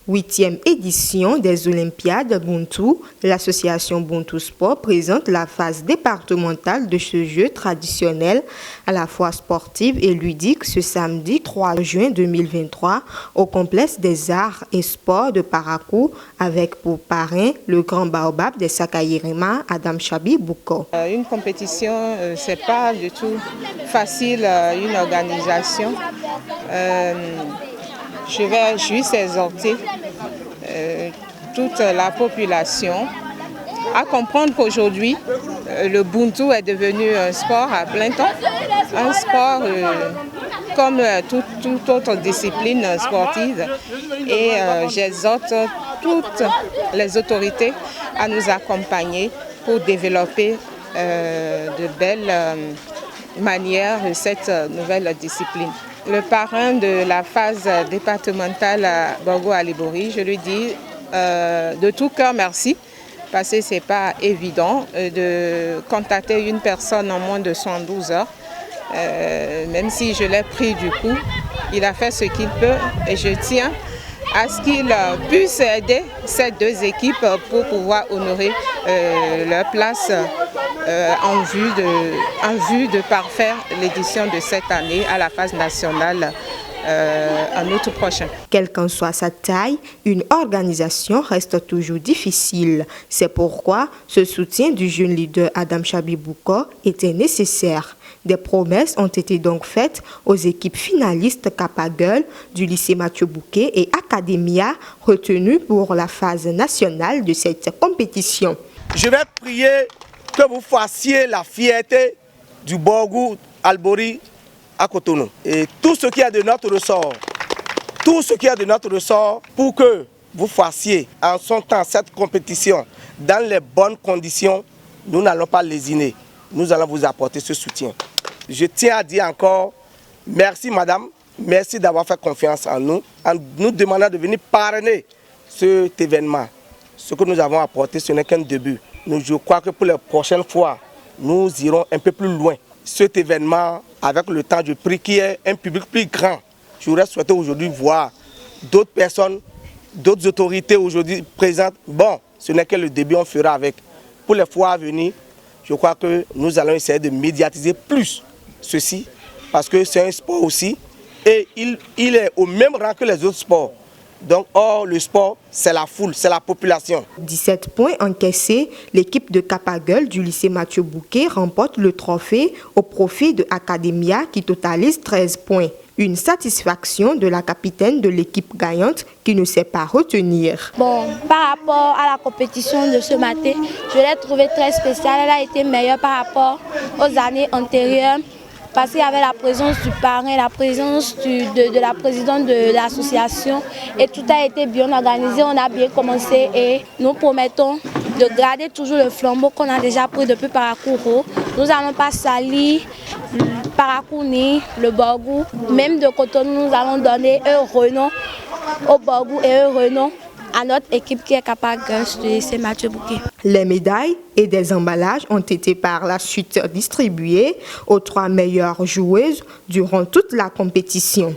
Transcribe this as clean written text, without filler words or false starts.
8e édition des Olympiades Buntu, l'association Buntu Sport présente la phase départementale de ce jeu traditionnel à la fois sportive et ludique ce samedi 3 juin 2023 au complexe des arts et sports de Parakou avec pour parrain le grand baobab des Sakayirima, Adam Chabi Bouko. Une compétition, c'est pas du tout facile, une organisation. Je vais juste exhorter toute la population à comprendre qu'aujourd'hui, le Buntu est devenu un sport à plein temps, un sport comme toute autre discipline sportive. Et j'exhorte toutes les autorités à nous accompagner pour développer de belles manières cette nouvelle discipline. Le parrain de la phase départementale à Borgo-Alibori, je lui dis de tout cœur merci, parce que ce n'est pas évident de contacter une personne en moins de 112 heures. Même si je l'ai pris du coup, il a fait ce qu'il peut et je tiens à ce qu'il puisse aider ces deux équipes pour pouvoir honorer leur place en vue de parfaire l'édition de cette année à la phase nationale en août prochain. Quelle qu'en soit sa taille, une organisation reste toujours difficile. C'est pourquoi ce soutien du jeune leader Adam Chabi Bouko était nécessaire. Des promesses ont été donc faites aux équipes finalistes Capagueule du lycée Mathieu Bouquet et Academia retenues pour la phase nationale de cette compétition. Je vais prier que vous fassiez la fierté du Borgo Alibori à Cotonou. Et tout ce qui est de notre ressort, pour que vous fassiez en son temps cette compétition dans les bonnes conditions, nous n'allons pas lésiner. Nous allons vous apporter ce soutien. Je tiens à dire encore merci madame, merci d'avoir fait confiance en nous demandant de venir parrainer cet événement. Ce que nous avons apporté, ce n'est qu'un début. Je crois que pour les prochaines fois, nous irons un peu plus loin. Cet événement, avec le temps, je prie qu'il y ait un public plus grand. J'aurais souhaité aujourd'hui voir d'autres personnes, d'autres autorités aujourd'hui présentes. Bon, ce n'est que le début, on fera avec. Pour les fois à venir, je crois que nous allons essayer de médiatiser plus ceci, parce que c'est un sport aussi, et il est au même rang que les autres sports. Donc, le sport, c'est la foule, c'est la population. 17 points encaissés, l'équipe de Capagueule du lycée Mathieu Bouquet remporte le trophée au profit de Academia qui totalise 13 points. Une satisfaction de la capitaine de l'équipe gagnante qui ne sait pas retenir. Bon, par rapport à la compétition de ce matin, je l'ai trouvée très spéciale. Elle a été meilleure par rapport aux années antérieures. Parce qu'il y avait la présence du parrain, la présence de la présidente de l'association et tout a été bien organisé, on a bien commencé et nous promettons de garder toujours le flambeau qu'on a déjà pris depuis Parakouro. Nous n'allons pas salir Parakou ni le Borgo. Même de Cotonou, nous allons donner un renom au Borgo et un renom à notre équipe qui est capable de lycée Mathieu Bouquet. Les médailles et des emballages ont été par la suite distribués aux 3 meilleures joueuses durant toute la compétition.